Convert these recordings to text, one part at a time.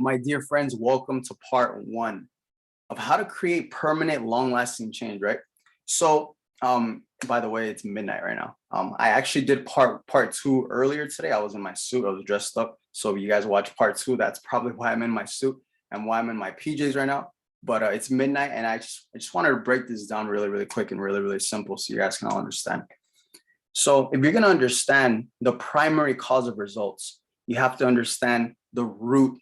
My dear friends, welcome to part one of how to create permanent, long-lasting change, right? So, by the way, it's midnight right now. I actually did part two earlier today. I was in my suit, I was dressed up. So if you guys watch part two, that's probably why I'm in my suit and why I'm in my PJs right now. But it's midnight, and I just wanted to break this down really quick and really simple so you guys can all understand. So if you're going to understand the primary cause of results, you have to understand the root,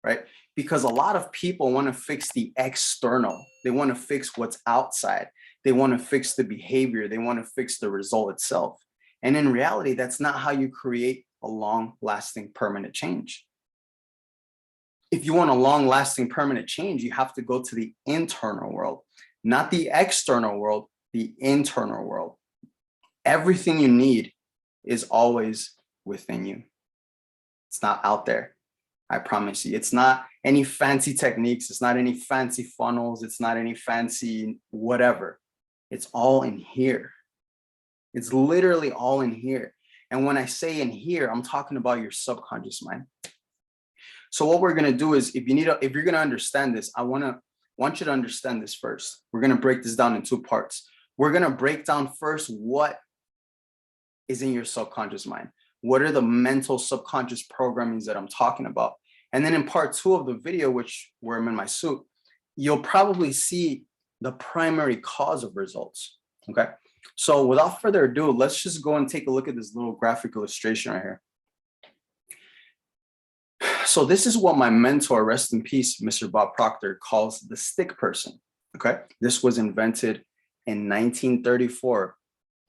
right? Because a lot of people want to fix the external. They want to fix what's outside. They want to fix the behavior. They want to fix the result itself. And in reality, that's not how you create a long-lasting permanent change. If you want a long-lasting permanent change, you have to go to the internal world, not the external world, the internal world. Everything you need is always within you. It's not out there. I promise you. It's not any fancy techniques. It's not any fancy funnels. It's not any fancy whatever. It's all in here. It's literally all in here. And when I say in here, I'm talking about your subconscious mind. So what we're going to do is if you're going to understand this, I want you to understand this first. We're going to break this down in two parts. We're going to break down first what is in your subconscious mind. What are the mental subconscious programmings that I'm talking about? And then in part two of the video, where I'm in my suit, you'll probably see the primary cause of results. Okay. So without further ado, let's just go and take a look at this little graphic illustration right here. So this is what my mentor, rest in peace, Mr. Bob Proctor, calls the stick person. Okay. This was invented in 1934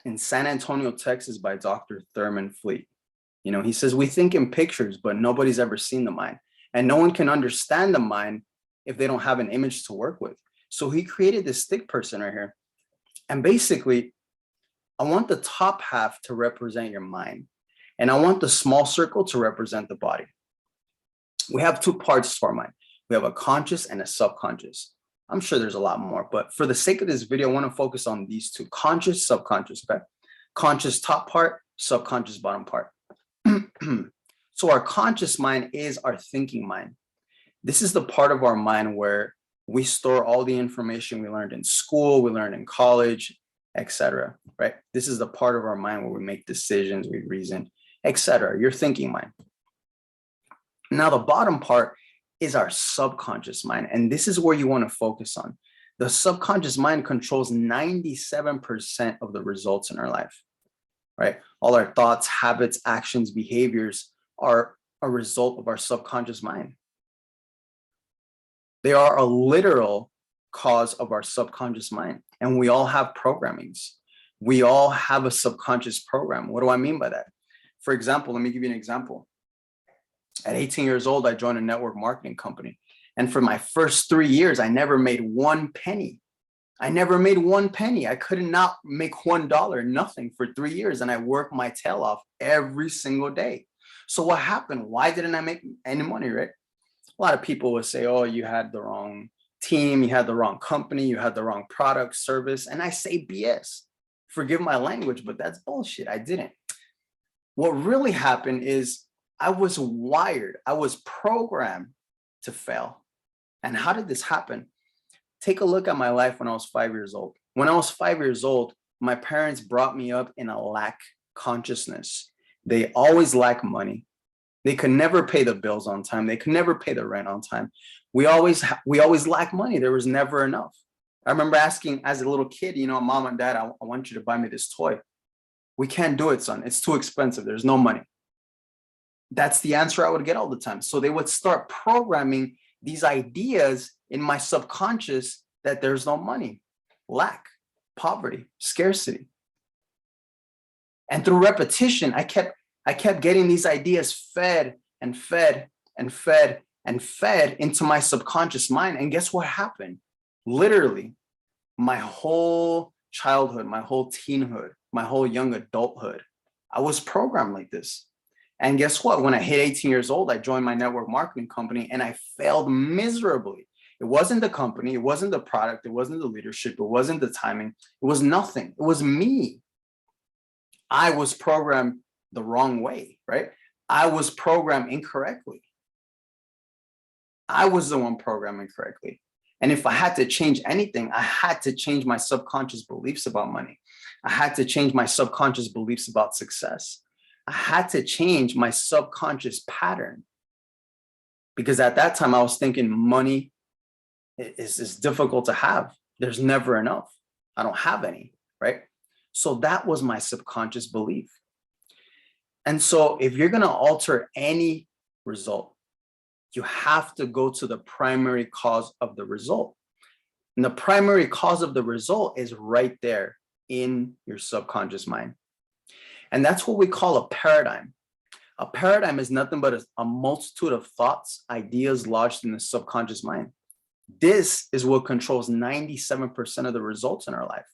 in San Antonio, Texas by Dr. Thurman Fleet. You know, he says, we think in pictures, but nobody's ever seen the mind. And no one can understand the mind if they don't have an image to work with. So he created this stick person right here. And basically, I want the top half to represent your mind. And I want the small circle to represent the body. We have two parts to our mind. We have a conscious and a subconscious. I'm sure there's a lot more, but for the sake of this video, I want to focus on these two: conscious, subconscious, okay? Conscious top part, subconscious bottom part. So our conscious mind is our thinking mind. This is the part of our mind where we store all the information we learned in school, we learned in college, etc. Right? This is the part of our mind where we make decisions, we reason, etc. Your thinking mind. Now the bottom part is our subconscious mind, and this is where you want to focus on. The subconscious mind controls 97% of the results in our life. Right? All our thoughts, habits, actions, behaviors are a result of our subconscious mind. They are a literal cause of our subconscious mind. And we all have programmings. We all have a subconscious program. What do I mean by that? For example, let me give you an example. At 18 years old, I joined a network marketing company. And for my first 3 years, I never made one penny. I never made one penny. I could not make $1, nothing for 3 years. And I worked my tail off every single day. So what happened? Why didn't I make any money, right? A lot of people would say, oh, you had the wrong team, you had the wrong company, you had the wrong product, service. And I say BS. Forgive my language, but that's bullshit. I didn't. What really happened is I was wired. I was programmed to fail. And how did this happen? Take a look at my life when I was 5 years old. When I was 5 years old, my parents brought me up in a lack consciousness. They always lack money. They could never pay the bills on time. They could never pay the rent on time. We always lack money. There was never enough. I remember asking as a little kid, you know, mom and dad, I want you to buy me this toy. We can't do it, son. It's too expensive. There's no money. That's the answer I would get all the time. So they would start programming these ideas in my subconscious that there's no money, lack, poverty, scarcity. And through repetition, I kept getting these ideas fed into my subconscious mind. And guess what happened? Literally, my whole childhood, my whole teenhood, my whole young adulthood, I was programmed like this. And guess what? When I hit 18 years old, I joined my network marketing company and I failed miserably. It wasn't the company. It wasn't the product. It wasn't the leadership. It wasn't the timing. It was nothing. It was me. I was programmed the wrong way, right? I was programmed incorrectly. I was the one programming correctly. And if I had to change anything, I had to change my subconscious beliefs about money. I had to change my subconscious beliefs about success. I had to change my subconscious pattern, because at that time I was thinking money is difficult to have. There's never enough. I don't have any, right? So that was my subconscious belief. And so if you're going to alter any result, you have to go to the primary cause of the result. And the primary cause of the result is right there in your subconscious mind. And that's what we call a paradigm. A paradigm is nothing but a multitude of thoughts, ideas lodged in the subconscious mind. This is what controls 97% of the results in our life.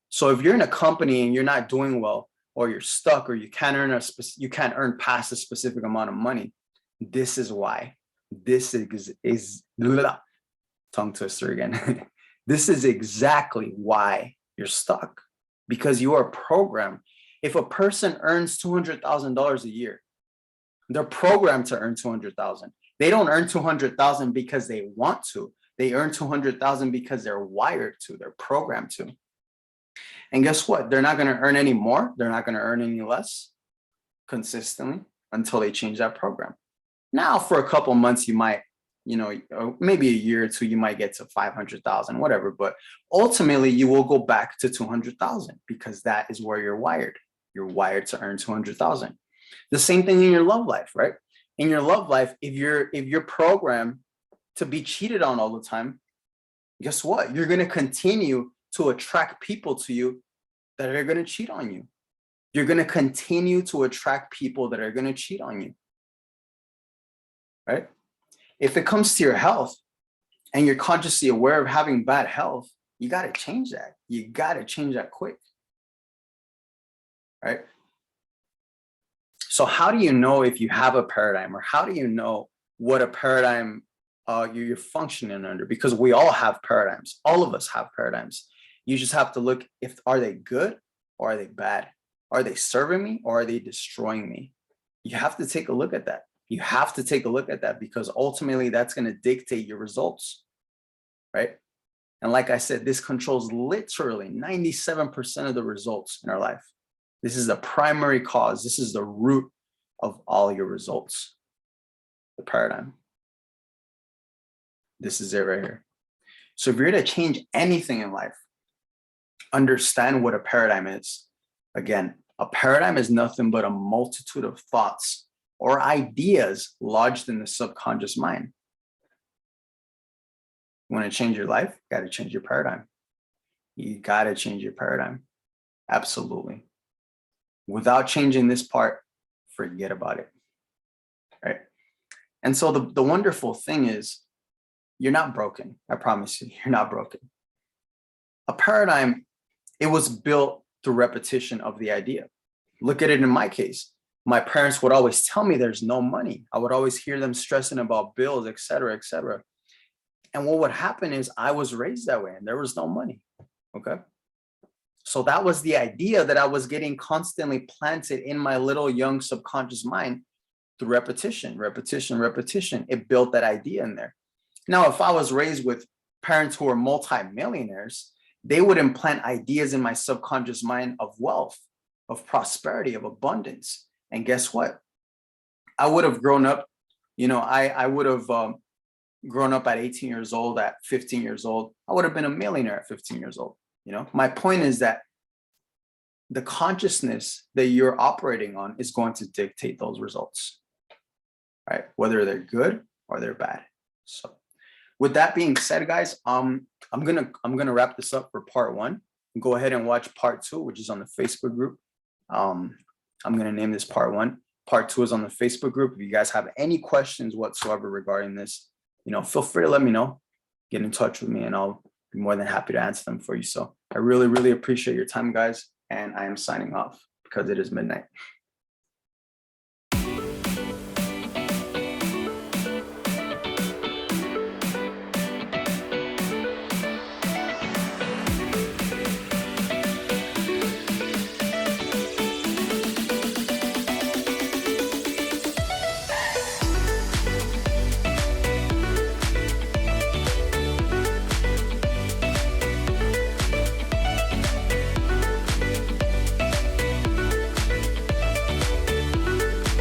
So if you're in a company and you're not doing well, or you're stuck, or you can't earn past a specific amount of money, this is why. This is tongue twister again. This is exactly why you're stuck, because you are programmed. If a person earns $200,000 a year, they're programmed to earn $200,000. They don't earn $200,000 because they want to. They earn $200,000 because they're wired to. They're programmed to. And guess what? They're not going to earn any more. They're not going to earn any less consistently until they change that program. Now, for a couple months, you might, maybe a year or two, you might get to 500,000, whatever. But ultimately, you will go back to 200,000 because that is where you're wired. You're wired to earn 200,000. The same thing in your love life, right? In your love life, if you're programmed to be cheated on all the time, guess what? You're going to continue to attract people to you that are going to cheat on you. You're going to continue to attract people that are going to cheat on you, right? If it comes to your health and you're consciously aware of having bad health, you got to change that. You got to change that quick, right? So how do you know if you have a paradigm, or how do you know what a paradigm you're functioning under? Because we all have paradigms. All of us have paradigms. You just have to look, are they good or are they bad? Are they serving me or are they destroying me? You have to take a look at that. You have to take a look at that, because ultimately that's going to dictate your results, right? And like I said, this controls literally 97% of the results in our life. This is the primary cause. This is the root of all your results, the paradigm. This is it right here. So if you're to change anything in life, understand what a paradigm is. Again, a paradigm is nothing but a multitude of thoughts or ideas lodged in the subconscious mind. You want to change your life? You got to change your paradigm. You got to change your paradigm. Absolutely. Without changing this part, forget about it, right? And so the wonderful thing is, you're not broken. I promise you, you're not broken. A paradigm, it was built through repetition of the idea. Look at it in my case. My parents would always tell me there's no money. I would always hear them stressing about bills, et cetera, et cetera. And what would happen is I was raised that way and there was no money, okay? So that was the idea that I was getting constantly planted in my little young subconscious mind through repetition, repetition, repetition. It built that idea in there. Now, if I was raised with parents who were multimillionaires, they would implant ideas in my subconscious mind of wealth, of prosperity, of abundance. And guess what? I would have grown up, I would have grown up at 18 years old, at 15 years old. I would have been a millionaire at 15 years old. My point is that the consciousness that you're operating on is going to dictate those results, right? Whether they're good or they're bad. So with that being said, guys, I'm gonna wrap this up for part one. Go ahead and watch part two, which is on the Facebook group. I'm gonna name this part one. Part two is on the Facebook group. If you guys have any questions whatsoever regarding this, feel free to let me know. Get in touch with me and I'll be more than happy to answer them for you. So I really, really appreciate your time, guys. And I am signing off because it is midnight.